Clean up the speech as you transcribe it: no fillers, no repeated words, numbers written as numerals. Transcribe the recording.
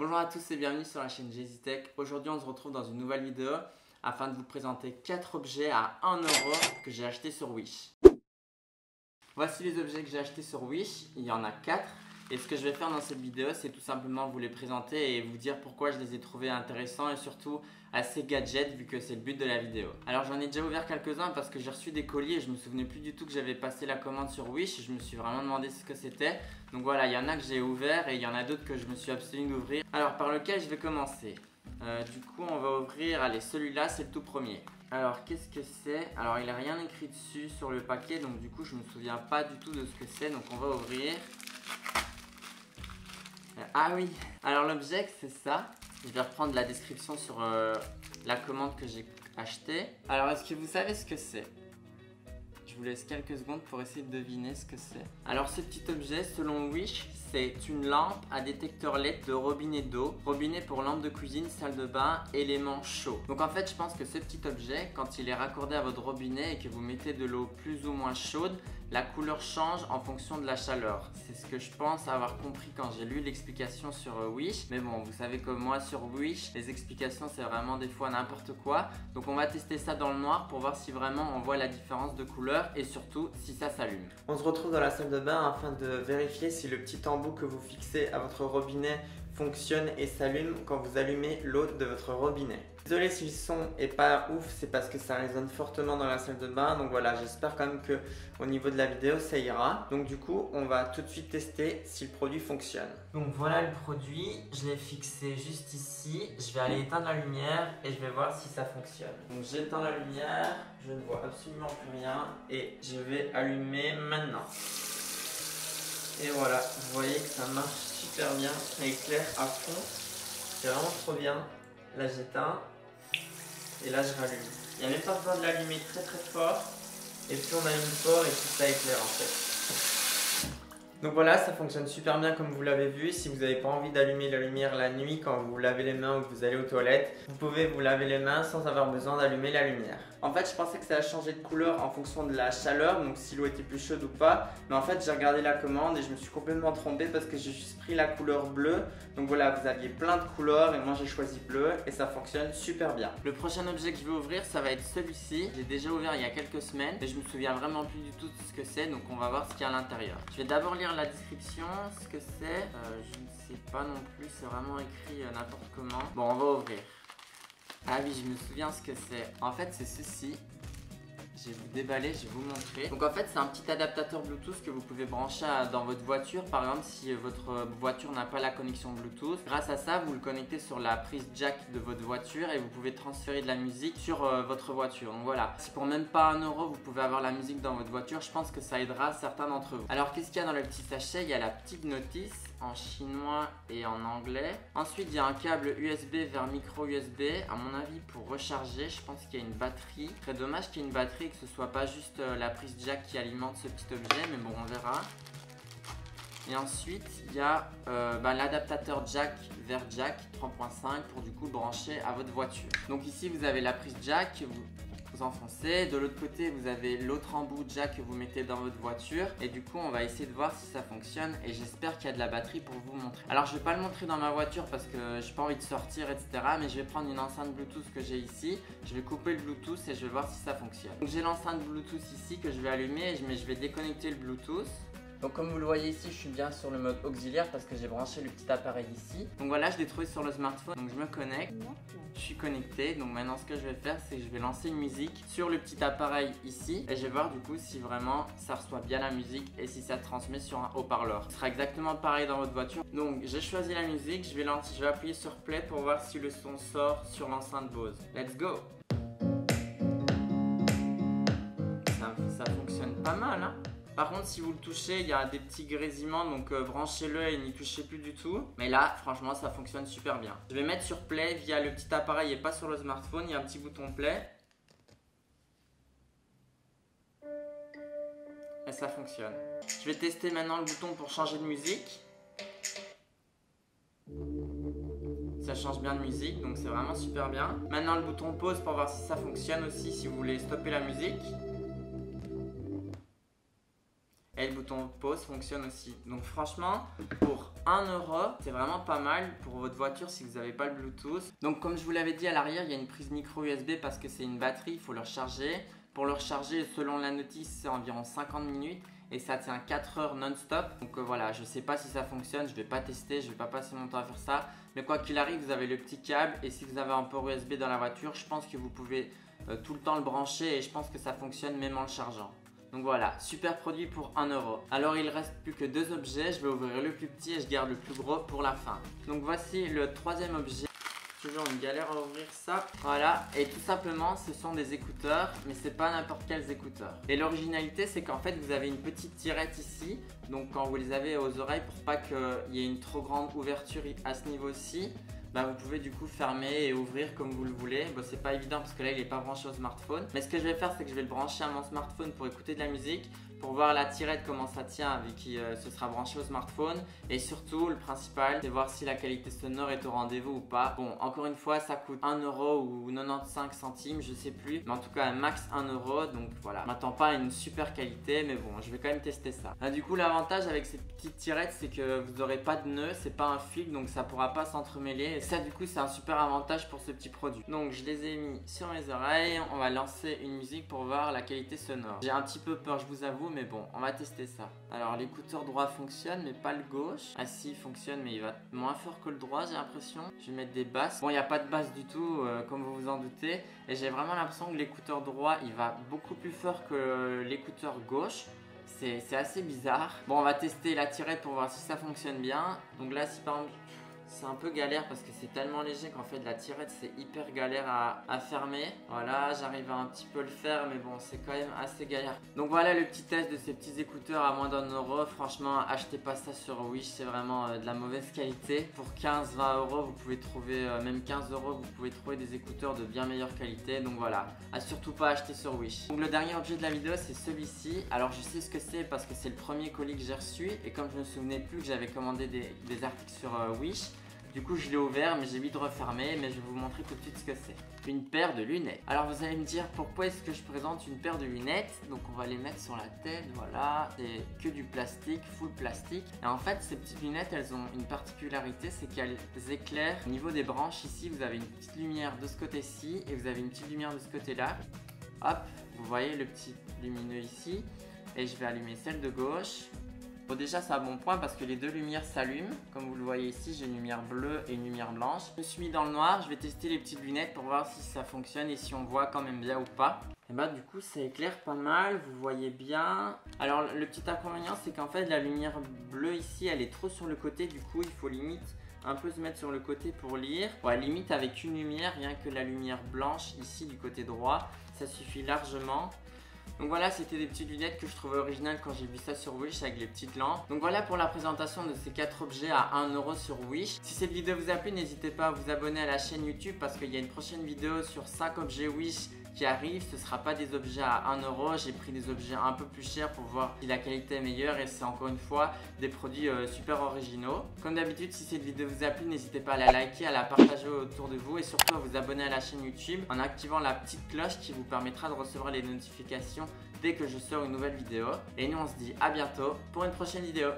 Bonjour à tous et bienvenue sur la chaîne JZTech. Aujourd'hui on se retrouve dans une nouvelle vidéo afin de vous présenter 4 objets à 1 euro que j'ai achetés sur Wish. Voici les objets que j'ai achetés sur Wish, il y en a 4. Et ce que je vais faire dans cette vidéo, c'est tout simplement vous les présenter et vous dire pourquoi je les ai trouvés intéressants et surtout assez gadgets vu que c'est le but de la vidéo. Alors j'en ai déjà ouvert quelques-uns parce que j'ai reçu des colis et je me souvenais plus du tout que j'avais passé la commande sur Wish. Je me suis vraiment demandé ce que c'était. Donc voilà, il y en a que j'ai ouvert et il y en a d'autres que je me suis abstenu d'ouvrir. Alors par lequel je vais commencer? Du coup on va ouvrir, allez, celui-là c'est le tout premier. Alors qu'est-ce que c'est? Alors il n'a rien écrit dessus sur le paquet, donc du coup je me souviens pas du tout de ce que c'est. Donc on va ouvrir. Ah oui, alors l'objet c'est ça. Je vais reprendre la description sur la commande que j'ai achetée. Alors est-ce que vous savez ce que c'est? Je vous laisse quelques secondes pour essayer de deviner ce que c'est. Alors ce petit objet, selon Wish, c'est une lampe à détecteur LED de robinet d'eau. Robinet pour lampe de cuisine, salle de bain, éléments chauds. Donc en fait je pense que ce petit objet, quand il est raccordé à votre robinet et que vous mettez de l'eau plus ou moins chaude, la couleur change en fonction de la chaleur. C'est ce que je pense avoir compris quand j'ai lu l'explication sur Wish. Mais bon, vous savez comme moi sur Wish, les explications c'est vraiment des fois n'importe quoi. Donc on va tester ça dans le noir pour voir si vraiment on voit la différence de couleur et surtout si ça s'allume. On se retrouve dans la salle de bain afin de vérifier si le petit embout que vous fixez à votre robinet fonctionne et s'allume quand vous allumez l'eau de votre robinet. Désolé si le son est pas ouf, c'est parce que ça résonne fortement dans la salle de bain. Donc voilà, j'espère quand même que au niveau de la vidéo ça ira. Donc du coup, on va tout de suite tester si le produit fonctionne. Donc voilà le produit, je l'ai fixé juste ici. Je vais aller éteindre la lumière et je vais voir si ça fonctionne. Donc j'éteins la lumière, je ne vois absolument plus rien et je vais allumer maintenant. Et voilà, vous voyez que ça marche super bien, ça éclaire à fond, c'est vraiment trop bien. Là j'éteins et là je rallume. Il n'y a même pas besoin de l'allumer très fort et plus on allume fort et plus ça éclaire en fait. Donc voilà, ça fonctionne super bien comme vous l'avez vu. Si vous n'avez pas envie d'allumer la lumière la nuit quand vous vous lavez les mains ou que vous allez aux toilettes, vous pouvez vous laver les mains sans avoir besoin d'allumer la lumière. En fait, je pensais que ça allait changer de couleur en fonction de la chaleur, donc si l'eau était plus chaude ou pas. Mais en fait, j'ai regardé la commande et je me suis complètement trompé parce que j'ai juste pris la couleur bleue. Donc voilà, vous aviez plein de couleurs et moi j'ai choisi bleu et ça fonctionne super bien. Le prochain objet que je vais ouvrir, ça va être celui-ci. J'ai déjà ouvert il y a quelques semaines et je me souviens vraiment plus du tout de ce que c'est, donc on va voir ce qu'il y a à l'intérieur. Je vais d'abord lire la description, ce que c'est. Je ne sais pas non plus, c'est vraiment écrit n'importe comment. Bon, on va ouvrir. Ah oui, je me souviens ce que c'est. En fait, c'est ceci. Je vais vous déballer, je vais vous montrer. Donc en fait, c'est un petit adaptateur Bluetooth que vous pouvez brancher dans votre voiture. Par exemple, si votre voiture n'a pas la connexion Bluetooth, grâce à ça, vous le connectez sur la prise jack de votre voiture et vous pouvez transférer de la musique sur votre voiture. Donc voilà, si pour même pas 1 euro, vous pouvez avoir la musique dans votre voiture, je pense que ça aidera certains d'entre vous. Alors qu'est-ce qu'il y a dans le petit sachet? Il y a la petite notice en chinois et en anglais. Ensuite, il y a un câble USB vers micro USB. À mon avis, pour recharger, je pense qu'il y a une batterie. Très dommage qu'il y ait une batterie, que ce soit pas juste la prise jack qui alimente ce petit objet, mais bon, on verra. Et ensuite, il y a l'adaptateur jack vers jack 3.5 pour du coup brancher à votre voiture. Donc ici, vous avez la prise jack. Vous enfoncez, de l'autre côté vous avez l'autre embout jack que vous mettez dans votre voiture et du coup on va essayer de voir si ça fonctionne et j'espère qu'il y a de la batterie pour vous montrer. Alors je vais pas le montrer dans ma voiture parce que j'ai pas envie de sortir etc, mais je vais prendre une enceinte Bluetooth que j'ai ici, je vais couper le Bluetooth et je vais voir si ça fonctionne. Donc j'ai l'enceinte Bluetooth ici que je vais allumer mais je vais déconnecter le Bluetooth. Donc comme vous le voyez ici, je suis bien sur le mode auxiliaire parce que j'ai branché le petit appareil ici. Donc voilà, je l'ai trouvé sur le smartphone, donc je me connecte. Je suis connecté, donc maintenant ce que je vais faire, c'est que je vais lancer une musique sur le petit appareil ici. Et je vais voir du coup si vraiment ça reçoit bien la musique et si ça transmet sur un haut-parleur. Ce sera exactement pareil dans votre voiture. Donc j'ai choisi la musique, je vais appuyer sur play pour voir si le son sort sur l'enceinte Bose. Let's go! Ça fonctionne pas mal hein. Par contre, si vous le touchez, il y a des petits grésillements, donc branchez-le et n'y touchez plus du tout. Mais là, franchement, ça fonctionne super bien. Je vais mettre sur play via le petit appareil et pas sur le smartphone. Il y a un petit bouton play. Et ça fonctionne. Je vais tester maintenant le bouton pour changer de musique. Ça change bien de musique, donc c'est vraiment super bien. Maintenant, le bouton pause pour voir si ça fonctionne aussi, si vous voulez stopper la musique. Et le bouton pause Bose fonctionne aussi. Donc franchement, pour 1 euro, c'est vraiment pas mal pour votre voiture si vous n'avez pas le Bluetooth. Donc comme je vous l'avais dit à l'arrière, il y a une prise micro USB parce que c'est une batterie, il faut le recharger. Pour le recharger, selon la notice, c'est environ 50 minutes et ça tient 4 heures non-stop. Donc voilà, je sais pas si ça fonctionne, je vais pas tester, je vais pas passer mon temps à faire ça. Mais quoi qu'il arrive, vous avez le petit câble et si vous avez un port USB dans la voiture, je pense que vous pouvez tout le temps le brancher et je pense que ça fonctionne même en le chargeant. Donc voilà, super produit pour 1 euro. Alors il reste plus que 2 objets, je vais ouvrir le plus petit et je garde le plus gros pour la fin. Donc voici le troisième objet. Toujours une galère à ouvrir ça. Voilà, et tout simplement ce sont des écouteurs, mais c'est pas n'importe quels écouteurs. Et l'originalité c'est qu'en fait vous avez une petite tirette ici, donc quand vous les avez aux oreilles pour pas qu'il y ait une trop grande ouverture à ce niveau-ci, bah vous pouvez du coup fermer et ouvrir comme vous le voulez. Bon, c'est pas évident parce que là il est pas branché au smartphone, mais ce que je vais faire c'est que je vais le brancher à mon smartphone pour écouter de la musique, pour voir la tirette comment ça tient vu qu'il se sera branché au smartphone, et surtout le principal c'est voir si la qualité sonore est au rendez-vous ou pas. Bon, encore une fois ça coûte 1 euro ou 95 centimes, je sais plus, mais en tout cas un max 1 euro, donc voilà, je m'attends pas à une super qualité, mais bon, je vais quand même tester ça. Du coup l'avantage avec ces petites tirettes c'est que vous n'aurez pas de nœud, c'est pas un fil, donc ça pourra pas s'entremêler, et ça du coup c'est un super avantage pour ce petit produit. Donc je les ai mis sur mes oreilles, on va lancer une musique pour voir la qualité sonore. J'ai un petit peu peur, je vous avoue, mais bon, on va tester ça. Alors l'écouteur droit fonctionne mais pas le gauche. Ah si, il fonctionne mais il va moins fort que le droit, j'ai l'impression. Je vais mettre des basses. Bon, il n'y a pas de basse du tout comme vous vous en doutez, et j'ai vraiment l'impression que l'écouteur droit il va beaucoup plus fort que l'écouteur gauche. C'est assez bizarre. Bon, on va tester la tirette pour voir si ça fonctionne bien. Donc là, si par exemple c'est un peu galère parce que c'est tellement léger qu'en fait la tirette c'est hyper galère à fermer. Voilà, j'arrive à un petit peu le faire, mais bon, c'est quand même assez galère. Donc voilà le petit test de ces petits écouteurs à moins d'1 euro. Franchement, achetez pas ça sur Wish, c'est vraiment de la mauvaise qualité. Pour 15-20 euros, vous pouvez trouver, même 15 euros, vous pouvez trouver des écouteurs de bien meilleure qualité. Donc voilà, à surtout pas acheter sur Wish. Donc le dernier objet de la vidéo c'est celui-ci. Alors je sais ce que c'est parce que c'est le premier colis que j'ai reçu, et comme je me souvenais plus que j'avais commandé des articles sur Wish, du coup je l'ai ouvert mais j'ai vite refermé, mais je vais vous montrer tout de suite ce que c'est. Une paire de lunettes. Alors vous allez me dire pourquoi est-ce que je présente une paire de lunettes. Donc on va les mettre sur la tête, voilà, c'est que du plastique, full plastique. Et en fait ces petites lunettes elles ont une particularité, c'est qu'elles éclairent au niveau des branches. Ici vous avez une petite lumière de ce côté-ci et vous avez une petite lumière de ce côté-là. Hop, vous voyez le petit lumineux ici, et je vais allumer celle de gauche. Bon, déjà c'est un bon point parce que les deux lumières s'allument. Comme vous le voyez ici, j'ai une lumière bleue et une lumière blanche. Je me suis mis dans le noir, je vais tester les petites lunettes pour voir si ça fonctionne et si on voit quand même bien ou pas. Et bah du coup ça éclaire pas mal, vous voyez bien. Alors le petit inconvénient c'est qu'en fait la lumière bleue ici elle est trop sur le côté, du coup il faut limite un peu se mettre sur le côté pour lire. Ouais, limite avec une lumière, rien que la lumière blanche ici du côté droit, ça suffit largement. Donc voilà, c'était des petites lunettes que je trouvais originales quand j'ai vu ça sur Wish avec les petites lampes. Donc voilà pour la présentation de ces 4 objets à 1 euro sur Wish. Si cette vidéo vous a plu, n'hésitez pas à vous abonner à la chaîne YouTube parce qu'il y a une prochaine vidéo sur 5 objets Wish qui arrive. Ce ne sera pas des objets à 1 euro, j'ai pris des objets un peu plus chers pour voir si la qualité est meilleure, et c'est encore une fois des produits super originaux. Comme d'habitude, si cette vidéo vous a plu, n'hésitez pas à la liker, à la partager autour de vous et surtout à vous abonner à la chaîne YouTube en activant la petite cloche qui vous permettra de recevoir les notifications dès que je sors une nouvelle vidéo. Et nous on se dit à bientôt pour une prochaine vidéo.